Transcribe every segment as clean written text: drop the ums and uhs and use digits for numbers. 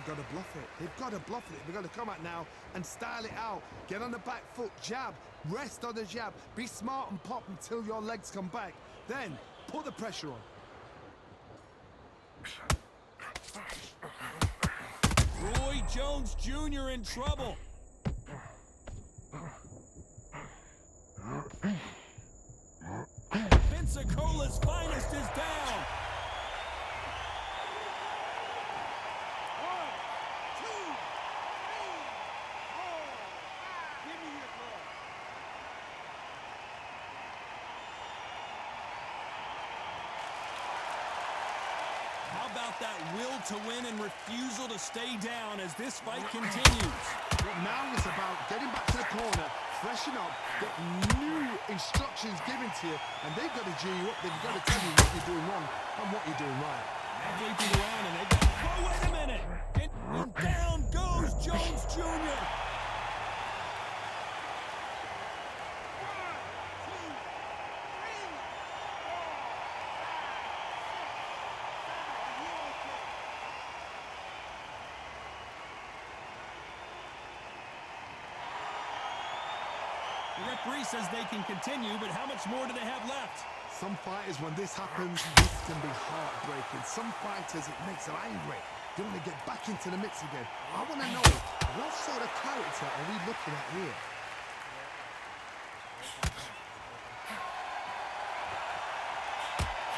they've got to bluff it. They've got to bluff it. They've got to come out now and style it out. Get on the back foot, jab, rest on the jab. Be smart and pop until your legs come back. Then put the pressure on. Roy Jones Jr. in trouble. Pensacola's finest is down. 1, 2, 3, 4. Give me your ball. How about that will to win and refusal to stay down as this fight continues? But now it's about getting back to the corner, freshen up, get new instructions given to you, and they've got to G you up. They've got to tell you what you're doing wrong and what you're doing right. Halfway through the round, and they've got, oh, wait a minute! And down goes Jones Jr. The referee says they can continue, but how much more do they have left? Some fighters, when this happens, this can be heartbreaking. Some fighters, it makes them angry. They want to get back into the mix again. I want to know, what sort of character are we looking at here?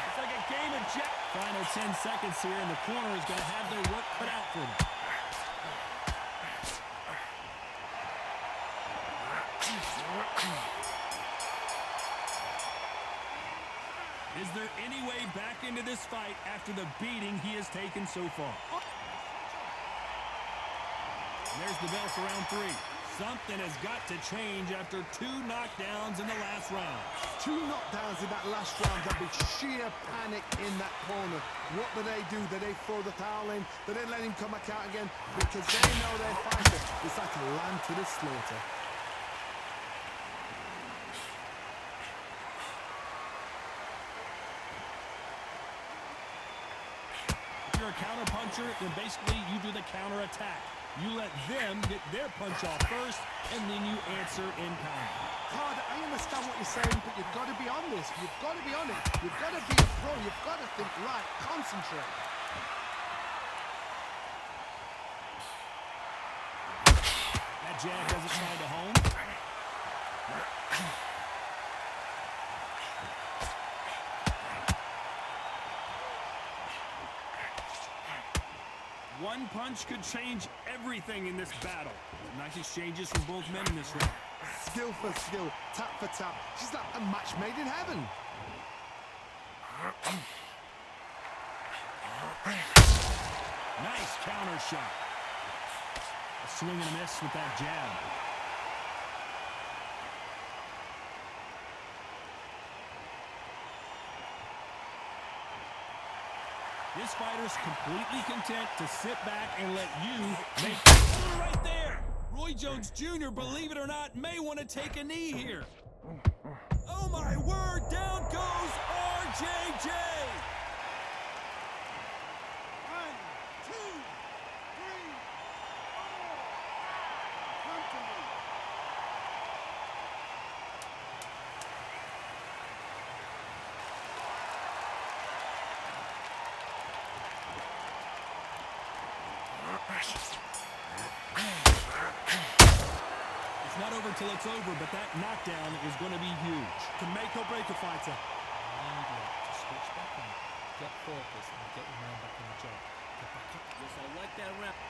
It's like a game of jack. Final 10 seconds here, and the corner is going to have their work cut out for them. Is there any way back into this fight after the beating he has taken so far? And there's the bell for round 3. Something has got to change after 2 knockdowns in the last round. 2 knockdowns in that last round. There'll be sheer panic in that corner. What do? Do they throw the towel in? Do they let him come back out again? Because they know their fighter. It's like a lamb to the slaughter. If you're a counter puncher, then basically you do the counter attack. You let them get their punch off first, and then you answer in kind. Todd, I understand what you're saying, but you've got to be on this. You've got to be on it. You've got to be a pro. You've got to think right. Concentrate. That jab doesn't find a home. One punch could change everything in this battle. Nice exchanges from both men in this round. Skill for skill, tap for tap. She's like a match made in heaven. Nice counter shot. A swing and a miss with that jab. This fighter's completely content to sit back and let you make it right there. Roy Jones Jr., believe it or not, may want to take a knee here. Oh my word, down goes RJJ. 1, 2, 3, 4. Come to me. It's not over till it's over, but that knockdown is going to be huge. Can make or break a fighter. To switch back on, get focused, and get your mind back on the job. Get back up. Yes, I like that round.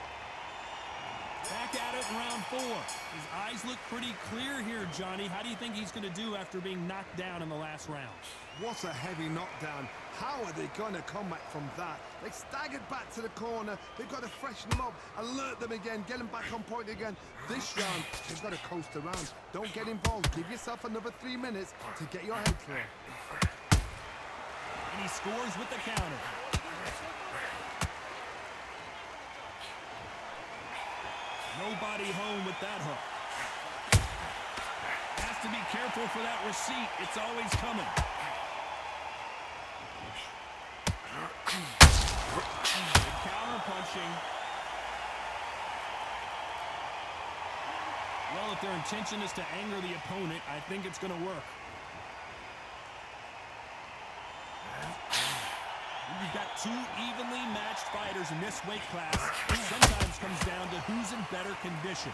Back at it in round 4. His eyes look pretty clear here, Johnny. How do you think he's going to do after being knocked down in the last round? What a heavy knockdown. How are they going to come back from that? They staggered back to the corner. They've got to freshen them up, alert them again, get them back on point again. This round, they've got to coast around. Don't get involved. Give yourself another 3 minutes to get your head clear. And he scores with the counter. Nobody home with that hook. Has to be careful for that receipt. It's always coming. Good counter punching. if their intention is to anger the opponent, I think it's going to work. You've got two evenly matched fighters in this weight class. It sometimes comes down to who's in better condition.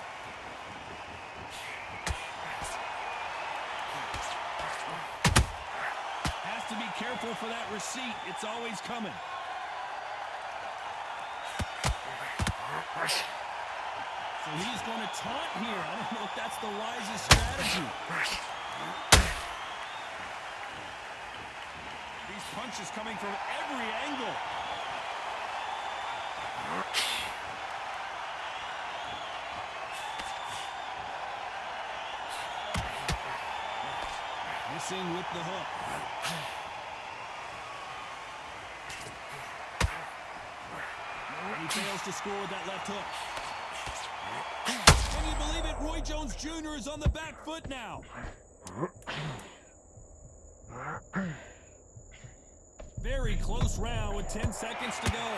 Has to be careful for that receipt. It's always coming. So he's going to taunt here. I don't know if that's the wisest strategy. These punches coming from every angle. Missing with the hook. He fails to score with that left hook. Can you believe it? Roy Jones Jr. is on the back foot now. Very close round with 10 seconds to go.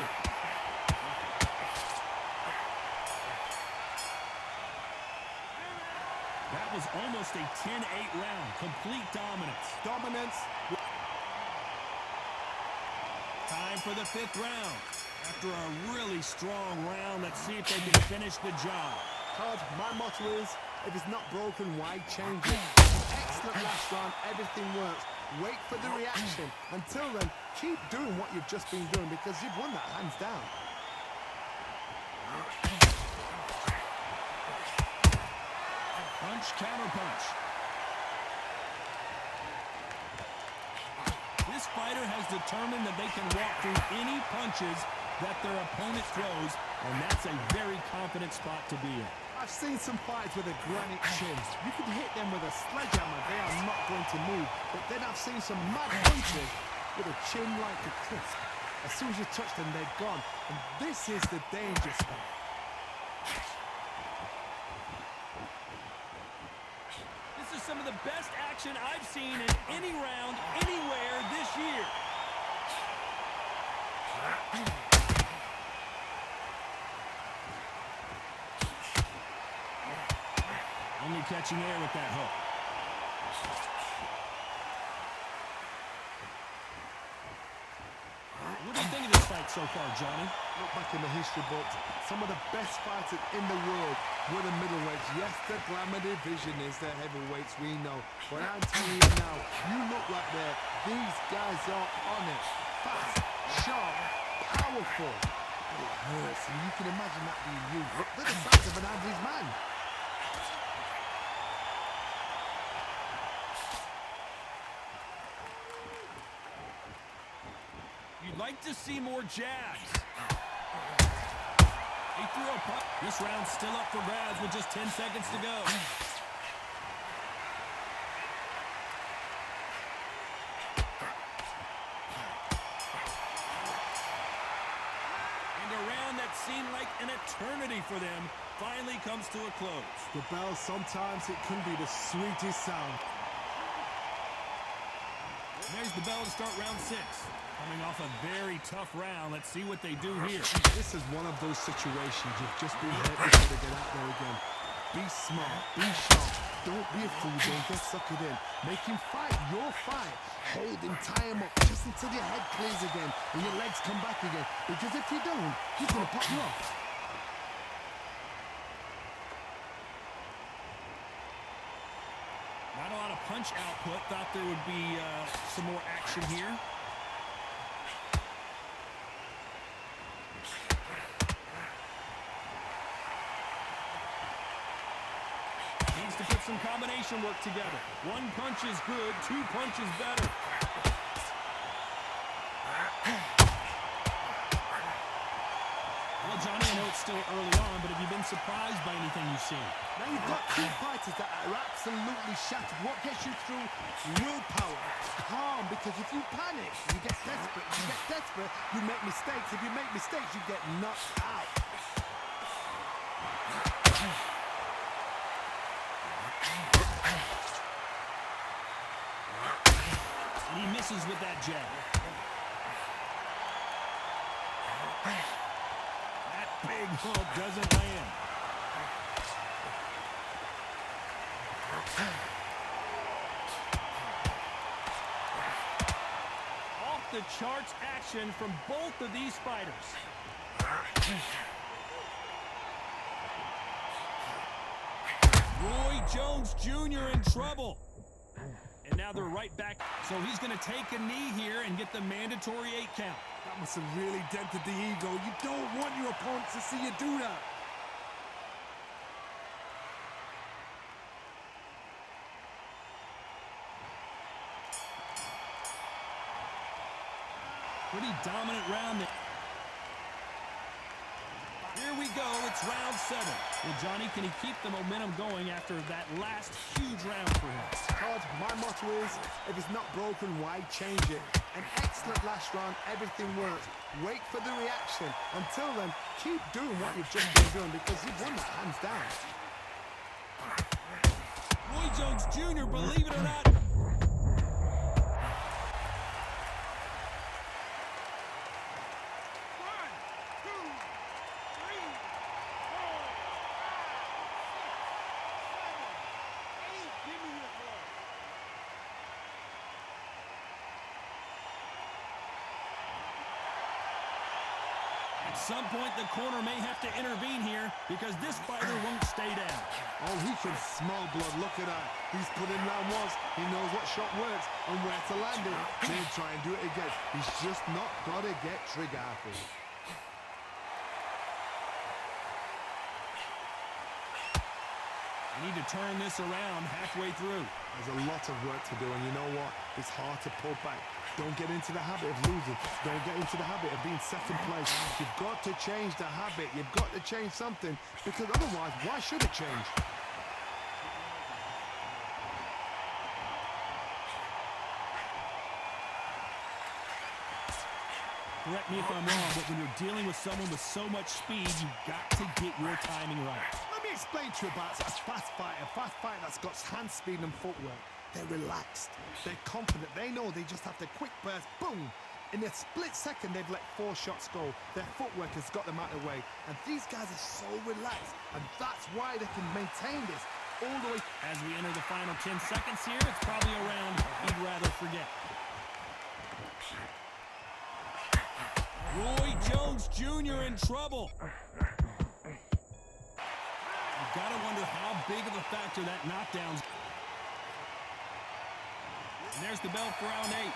That was almost a 10-8 round. Complete dominance. Dominance. Time for the 5th round. After a really strong round, let's see if they can finish the job. Todd, my motto is, if it's not broken, why change it? Excellent last round, everything works. Wait for the reaction. Until then, keep doing what you've just been doing because you've won that hands down. Punch, counter punch. This fighter has determined that they can walk through any punches that their opponent throws, and that's a very confident spot to be in. I've seen some fights with a granite chin. You can hit them with a sledgehammer, they are not going to move. But then I've seen some mad punches with a chin like a crisp. As soon as you touch them, they're gone. And this is the danger spot. This is some of the best action I've seen in any round, anywhere this year. Only catching air with that hook. What do you think of this fight so far, Johnny? Look back in the history books. Some of the best fighters in the world were the middleweights. Yes, the glamour division is the heavyweights, we know. But I'm telling you now, you look like these guys are on it. Fast, sharp, powerful. But it hurts, and you can imagine that being you. They're the size of an average man. You'd like to see more jabs. He threw a punch. This round's still up for grabs with just 10 seconds to go. And a round that seemed like an eternity for them finally comes to a close. The bell, sometimes it can be the sweetest sound. There's the bell to start round 6. Coming off a very tough round. Let's see what they do here. This is one of those situations you've just been hurt before they get out there again. Be smart, be sharp, don't be a fool, don't get suckered in. Make him fight your fight. Hold him, tie him up, just until your head clears again and your legs come back again. Because if you don't, he's gonna pop you off. Not a lot of punch output. Thought there would be some more action here. Needs to put some combination work together. One punch is good, 2 punches better. Well, Johnny, I know it's still early on, but have you been surprised by anything you've seen? Now you've got two fighters that are absolutely shattered. What gets you through? Willpower. Calm, because if you panic, you get desperate. You get desperate, you make mistakes. If you make mistakes, you get knocked out. And he misses with that jab. That big hook doesn't land. Off the charts action from both of these fighters. Roy Jones Jr. in trouble. And now they're right back. So he's going to take a knee here and get the mandatory 8 count. That must have really dented the ego. You don't want your opponent to see you do that. Pretty dominant round there. Here we go, it's round 7. Well, Johnny, can he keep the momentum going after that last huge round for him? Todd, my motto is, if it's not broken, why change it? An excellent last round, everything works. Wait for the reaction. Until then, keep doing what you've just been doing because you've won that hands down. Roy Jones Jr., believe it or not, at some point, the corner may have to intervene here because this fighter won't stay down. Oh, he can smell blood. Look at that. He's put in round once. He knows what shot works and where to land it. He'll try and do it again. He's just not got to get trigger happy. You need to turn this around halfway through. There's a lot of work to do, and you know what? It's hard to pull back. Don't get into the habit of losing. Don't get into the habit of being second place. You've got to change the habit. You've got to change something, because otherwise, why should it change? Correct me if I'm wrong, but when you're dealing with someone with so much speed, you've got to get your timing right. Let me explain to you about a fast fighter that's got hand speed and footwork. They're relaxed. They're confident. They know they just have to quick burst, boom. In a split second, they've let 4 shots go. Their footwork has got them out of the way. And these guys are so relaxed. And that's why they can maintain this all the way. As we enter the final 10 seconds here, it's probably a round he'd rather forget. Roy Jones Jr. in trouble. You've got to wonder how big of a factor that knockdown's. And there's the bell for round 8.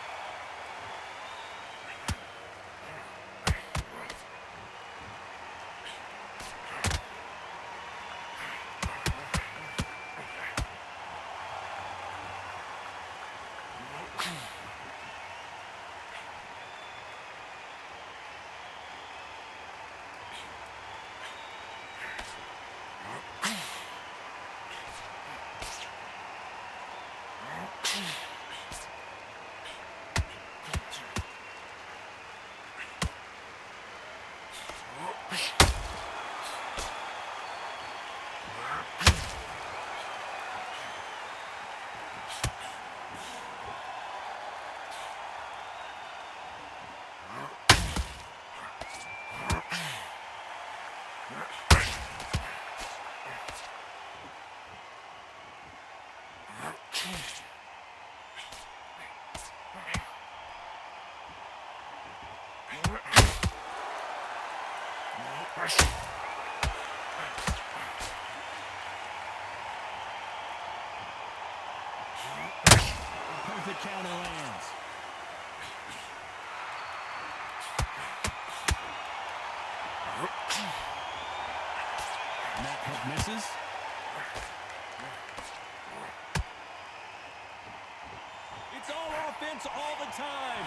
Perfect counter lands. And that hook misses. It's all offense all the time.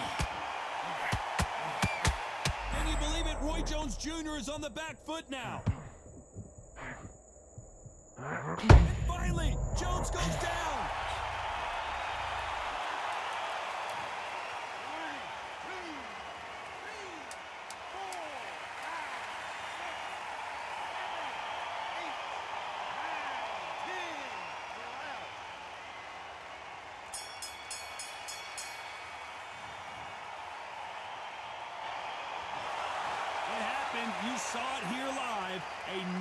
Can you believe it? Roy Jones Jr. is on the back foot now. And finally, Jones goes down. It happened. You saw it here live. A